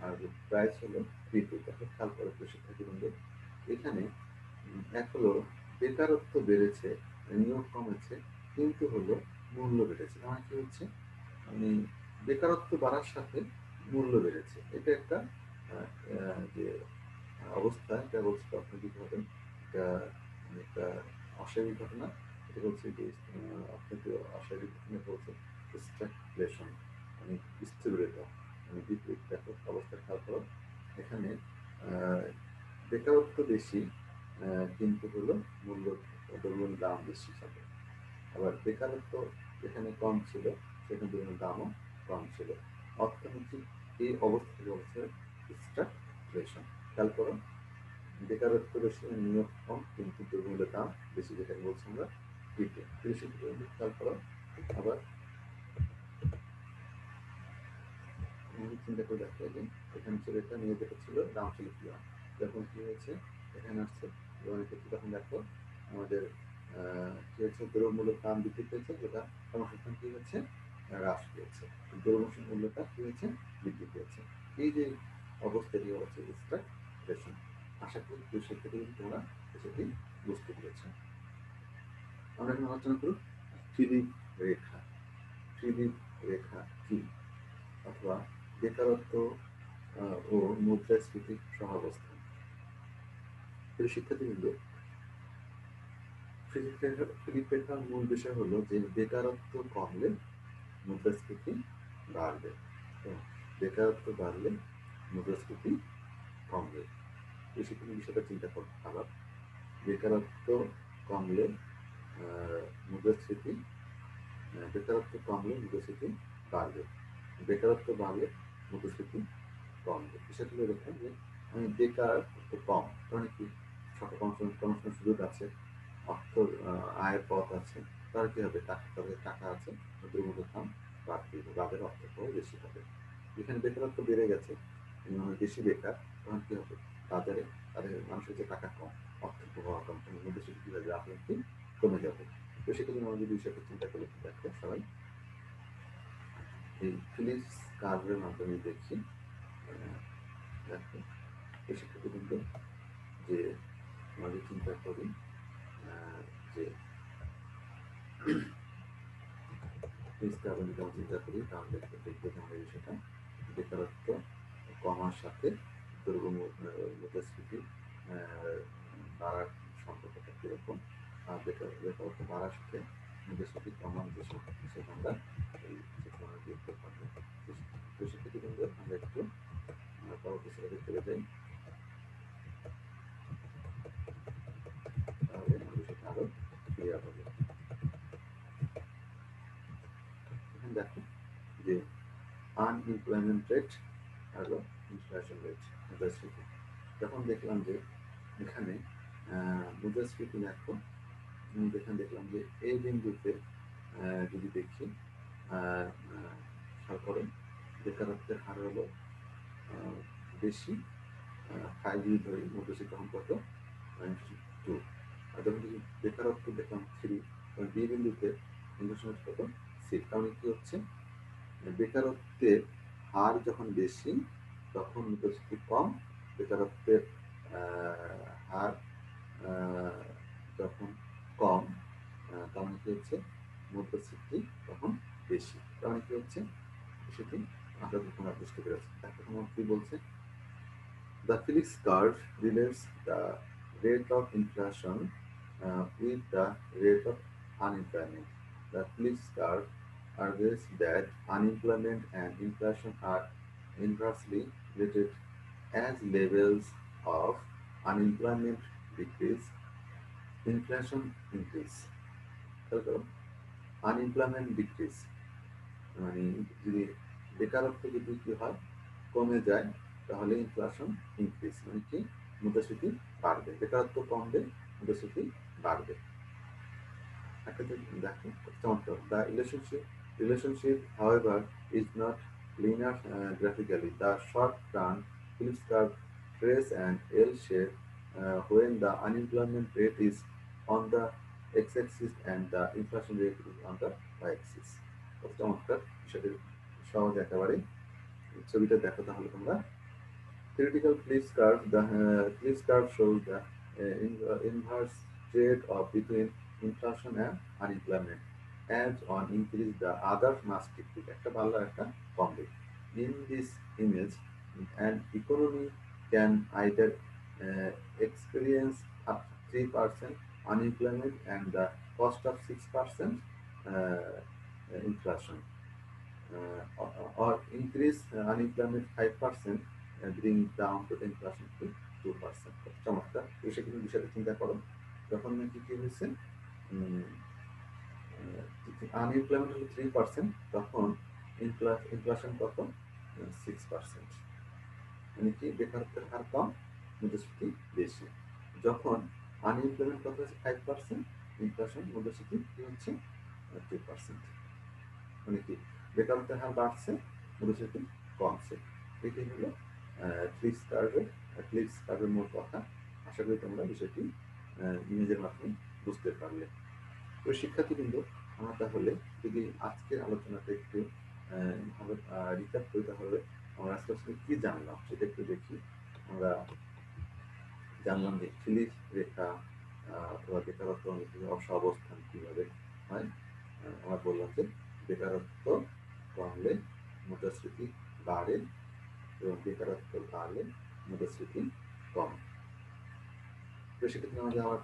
আর প্রাইস হলো P2। তাহলে খেয়াল করে শিক্ষার্থী বন্ধু, এখানে এক হলো বেকারত্ব বেড়েছে, নিয়োগ কমেছে, কিন্তু হলো মূল্য বেড়েছে। আমার কি হচ্ছে, মানে বেকারত্ব বাড়ার সাথে মূল্য বেড়েছে, এটা একটা যে অবস্থা, এটা বলছে অর্থনৈতিকভাবে এটা একটা অস্বাভাবিক ঘটনা। এটা বলছে যে অর্থনৈতিক অস্বাভাবিক ঘটনা বলছে স্ট্যাগফ্লেশন, মানে স্থবিরতা, মানে বিপরীত। দেখো অবস্থা খেয়াল করো, এখানে বেকারত্ব বেশি, কিন্তু হলো মূল্য দ্রব্যের দাম বেশি থাকে। আবার বেকারত্ব যেখানে কম ছিল, সেখানে দ্রব্যের দামও কম ছিল। অর্থনৈতিক এই অবস্থা বলছে স্ট্যাগফ্লেশন। খেয়াল করো, বেকারত্ব বেশি, নিয়োগ কম, কিন্তু দ্রব্যমূল্যের দাম বেশি, যেটাকে বলছি আমরা কৃষি কৃষি। খেয়াল করো আবার চিন্তা করে দেখো যে এখানে ছিল এটা, নিয়ে যেটা ছিল দাম ছিল কি, যখন কি হয়েছে এখানে আসছে গ্রহণের ক্ষেত্রে, তখন দেখো আমাদের কি হচ্ছে, দ্রব্যমূল্যের দাম বৃদ্ধি পেয়েছে, যেটা কর্মসংস্থান কি হচ্ছে হ্রাস পেয়েছে, দ্রব্যমূল্যটা কি হয়েছে বৃদ্ধি পেয়েছে। এই যে অবস্থাটি হচ্ছে স্ট্যাগফ্লেশন। আশা করি সেক্ষেত্রে কিন্তু তোমরা সেটি বুঝতে পেরেছ। আমরা এখন আলোচনা করব ফিলিপ রেখা। ফিলিপ রেখা কি, অথবা বেকারত্ব ও মুদ্রাস্ফীতির সহাবস্থান। শিক্ষার্থীবৃন্দ, ফিলিপ রেখার মূল বিষয় হলো যে বেকারত্ব কমলে মুদ্রাস্ফীতি বাড়বে, বেকারত্ব বাড়লে মুদ্রাস্ফীতি কমবে। এই শিক্ষার্থী বিষয়টা চিন্তা করতে আবার বেকারত্ব কমলে মুদ্রাস্ফীতি, বেকারত্ব কমলে মুদ্রাস্ফীতি বাড়বে, বেকারত্ব বাড়লে মুদ্রাস্ফীতি কমবে। বিষয়গুলো দেখেন যে আমি বেকার কম, কারণ কি কর্মসংস্থান সুযোগ আছে, অর্থ আয়ের পথ আছে, তার কি হবে, তাদের টাকা আছে, দ্রব্যমূল্যের দাম বাড়বে, তাদের অর্থ বেশি হবে। যেখানে বেকারত্ব বেড়ে গেছে, বেশি বেকার, তখন কি হবে, বাজারে তাদের মানুষের যে টাকা কম, অর্থ প্রবাহ কম, মুদ্রাস্ফীতি কি হবে, আপনি কমে যাবে। তো সেক্ষেত্রে আমাদের বিষয়টা চিন্তা করলে দেখো সবাই এই ফিলিপস কার্ভের মাধ্যমে দেখি। দেখো এই শিক্ষার্থী কিন্তু যে আমাদের চিন্তা করি যে ফিলিপস কার্ভ যদি আমরা চিন্তা করি, তাহলে দেখবো যে আমাদের বিষয়টা বেকারত্ব কমার সাথে মুদ্রাস্ফীতি বাড়ার সম্পর্কটা কীরকম, আর বেকারত্ব বাড়ার সাথে মুদ্রাস্ফীতি কমার যে সম্পর্ক, সেটা আমরা এই চিত্রে দেখতে পাবো। তো সেক্ষেত্রে কিন্তু আমরা একটু পরবর্তী স্লাইডে চলে যাই, তাহলে বিষয়টা আরো ক্লিয়ার হবে। এখানে দেখো যে আনএমপ্লয়মেন্ট রেট আর ইনফ্লেশন রেট, মুদ্রাস্ফীতি। যখন দেখলাম যে এখানে মুদ্রাস্ফীতি দেখো যেখানে দেখলাম যে এই বিন্দুতে যদি দেখি খেয়াল করেন বেকারত্বের হার হলো বেশি, 5 যদি ধরি মধ্যস্থিতি তখন কত 2, আর যখন যদি বেকারত্ব দেখলাম 3, তখন বি বিন্দুতে ইনফ্লেশন কত 6। কারণ কি হচ্ছে বেকারত্বের হার যখন বেশি তখন মূল্যস্ফীতি কম, বেকারত্বের হার যখন কম তখন কি হচ্ছে মূল্যস্ফীতি তখন বেশি। তখন কি হচ্ছে সেটি আমরা তোমরা বুঝতে পেরেছি। তারপর তোমার কি বলছে, the Phillips curve relates the rate of inflation with the rate of unemployment. The Phillips curve argues that unemployment and inflation are inversely related. As levels of unemployment decrease, inflation increase. Unemployment decrease মানে যদি বেকারত্ব যদি কি হয় কমে যায় তাহলে inflation increase মানে কি মুদ্রাস্ফীতি বাড়বে, বেকারত্ব কমবে মুদ্রাস্ফীতি বাড়বে। একটা দেখো চমৎকার, the relationship however is not linear graphically. The short term Phillips curve trace an L shape when the unemployment rate is on the x-axis and the inflation rate is on the y-axis. চমৎকার, সেটা সহজ একেবারে। ছবিটা দেখো তাহলে তোমরা। Theoretical Phillips curve, the Phillips curve shows the inverse trade off between inflation and unemployment. As one increase, the other must decrease. একটা ভালো একটা কমবে। In this image, an economy can either experience up 3% unemployment and the cost of 6% inflation, or increase unemployment 5%, bring down to inflation to 2%. চমৎকার, এই সেক্ষেত্রে বিষয়টা চিন্তা করো, যখন নাকি কি হয়েছে আনএমপ্লয়মেন্ট হলো 3%, তখন ইনফ্লেশন কত 6%, মানে কি বেকারত্বের হার কম মুদ্রাস্ফীতি বেশি। যখন আনএমপ্লয়মেন্ট কত হচ্ছে 5%, ইনফ্লেশন মুদ্রাস্ফীতি কি হচ্ছে 2%, মানে কি বেকারত্বের হার বাড়ছে মুদ্রাস্ফীতি কমছে। এটি হলো ফ্লিপস কার্ভের মূল কথা। আশা করি তোমরা বিষয়টি ইমেজের মাধ্যমে বুঝতে পারলে। তো শিক্ষার্থীবৃন্দ, আমরা তাহলে যদি আজকের আলোচনাটা একটু ভালো রিক্যাপ করি তাহলে আমরা আজকে আসলে কি জানলাম সেটা একটু দেখি। আমরা জানলাম যে ফিলিপ রেখা অথবা বেকারত্ব অবস্থান কিভাবে হয়। আমরা বললাম যে বেকারত্ব কমলে মুদ্রাস্ফীতি বাড়ে এবং বেকারত্ব বাড়লে মুদ্রাস্ফীতি কমে। তো সেক্ষেত্রে আমাদের আবার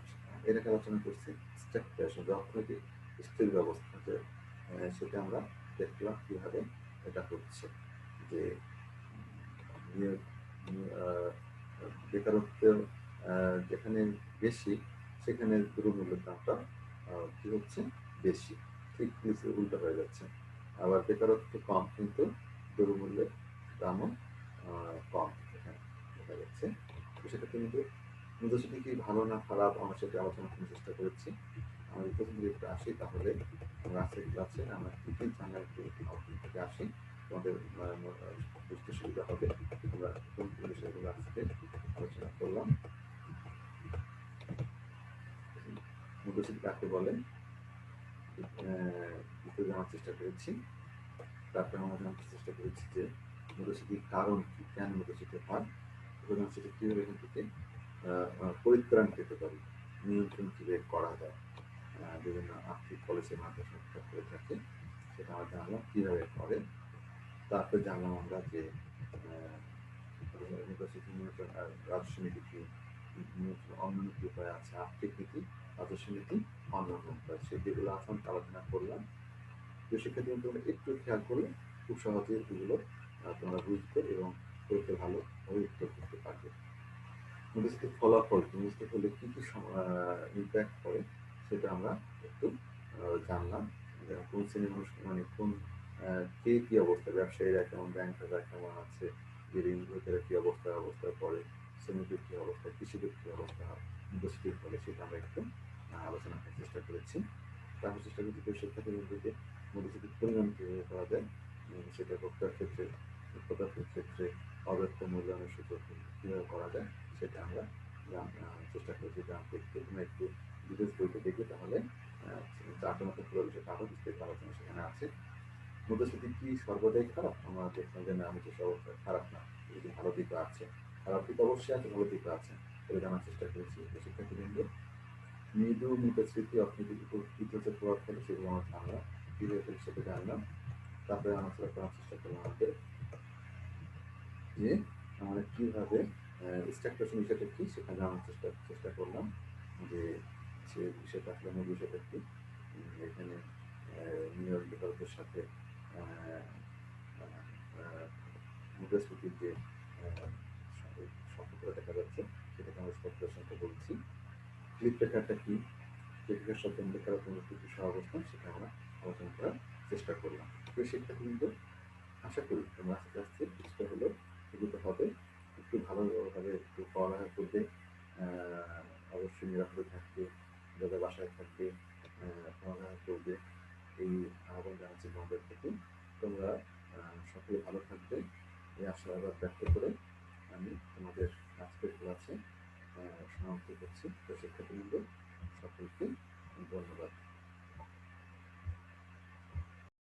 এর আগে আলোচনা করছি স্ট্যাগফ্লেশন, অর্থনৈতিক স্থির ব্যবস্থা, যে সেটা আমরা দেখলাম কিভাবে এটা হচ্ছে যে বেকারত্ব যেখানে বেশি সেখানে দ্রব্যমূল্যের দামটা কি হচ্ছে বেশি, ঠিক নিচে উল্টো হয়ে যাচ্ছে। আবার বেকারত্ব কম কিন্তু দ্রব্যমূল্যের দামও কম এখানে দেখা যাচ্ছে। তো সেক্ষেত্রে কিন্তু মুদ্রাস্ফীতি কি ভালো না খারাপ আমরা সেটা আলোচনা করার চেষ্টা করেছি। আমরা প্রথম যদি একটু আসি তাহলে আমরা আজকের ক্লাসে আমরা টিফিন চ্যানেল আউটপুট থেকে আসি, তোমাদের বুঝতে সুবিধা হবে। আমরা কোন কোন বিষয়গুলো আজকে আলোচনা করলাম। মুদ্রাস্ফীতি কাকে বলে একটু জানার চেষ্টা করেছি। তারপরে আমরা জানতে চেষ্টা করেছি যে মুদ্রাস্ফীতির কারণ কি, কেন মুদ্রাস্ফীতি হয়, এবং সেটা কিভাবে এখান থেকে পরিত্রাণ পেতে পারি, নিয়ন্ত্রণ কিভাবে করা যায়, বিভিন্ন আর্থিক পলিসির মাধ্যমে সরকার করে থাকে সেটা আমরা জানলাম কিভাবে করে। তারপরে জানলাম আমরা যে মুদ্রাস্ফীতি নিয়ন্ত্রণ রাজস্ব নীতি কি, অন্যান্য কি উপায় আছে, আর্থিক নীতি, রাজস্ব নীতি, অন্যান্য উপায়, সেগুলো এখন আলোচনা করলাম। তো সেক্ষেত্রে তোমরা একটু খেয়াল করলে খুব সহজে এগুলো তোমরা বুঝতে এবং করতে ভালোভাবে উত্তর করতে পারবে। মুদ্রাস্ফীতির ফলাফল, মুদ্রাস্ফীতি হলে কি কি ইম্প্যাক্ট করে সেটা আমরা একটু জানলাম। কোন শ্রেণীর মানুষ মানে কোন কে কি অবস্থা, ব্যবসায়ীরা কেমন, ব্যাংকাররা কেমন আছে, যে ঋণ গ্রহীতারা কি অবস্থায় পড়ে, শ্রমিকের কি অবস্থা, কৃষিদের কি অবস্থা মুদ্রাস্ফীতির ফলে সেটা আমরা একটু আলোচনা করার চেষ্টা করেছি। তারপর চেষ্টা করছি যে শিক্ষার্থীদেরকে মূল্যস্ফীতির পরিমাণ কিভাবে করা যায়, সেটা বক্তার ক্ষেত্রে, প্রকাশের ক্ষেত্রে, অব্যক্ত মূল্যায়নের সূচক কিভাবে করা যায় সেটা আমরা চেষ্টা করেছি জানতে। প্রথমে একটু ডিটেলস বইতে দেখবে, তাহলে চারটার মতো পুরো বিষয়টা আরও বিস্তারিত আলোচনা সেখানে আছে। মূল্যস্ফীতি কি সর্বদাই খারাপ? আমরা দেখলাম যে না, মুদ্রাস্ফীতি অবশ্যই খারাপ না, যদি ভালো দিকও আছে, খারাপ দিক অবশ্যই আছে, ভালো দিকও আছে, এটা জানার চেষ্টা করেছি। শিক্ষার্থীবৃন্দ, মৃদু মুদ্রাস্ফীতি অর্থনীতির উপর ইতিবাচক প্রভাব ফেলে সেগুলো আমরা জানলাম, কীভাবে ফেলে সেটা জানলাম। তারপরে আলোচনা করার চেষ্টা করলাম আমাদের যে আমরা কীভাবে স্ট্রাকচারেশন বিষয়টা কী সেটা জানার চেষ্টা করলাম, যে সে বিষয়টা আসলে মূল বিষয়টা কী। এখানে নিয়ম বিকল্পের সাথে মুদ্রাস্ফীতির যে সম্পর্কটা দেখা যাচ্ছে সেটাকে আমরা স্পেকুলেশনটা বলছি। ফ্লিপ রেখাটা কি, ফ্লিপ রেখার সাথে বেকার পুনরুক্তি সহাবস্থান, সেটা আমরা আলোচনা করার চেষ্টা করলাম। প্রিয় শিক্ষার্থীবৃন্দ, আশা করি তোমরা আস্তে আস্তে কিছুটা হলেও এগুলো হবে, একটু ভালোভাবে একটু পড়ালেখা করবে, অবশ্যই নিরাপদে থাকবে, যাদের বাসায় থাকবে পড়ালেখা করবে, এই আহ্বান জানাচ্ছি তোমাদের প্রতি। তোমরা সকলে ভালো থাকবে, এই আশাবাদ ব্যক্ত করে আমি তোমাদের আজকের ক্লাসে সমাপ্ত করছি। তো শিক্ষার্থীবৃন্দ, সকলকে ধন্যবাদ।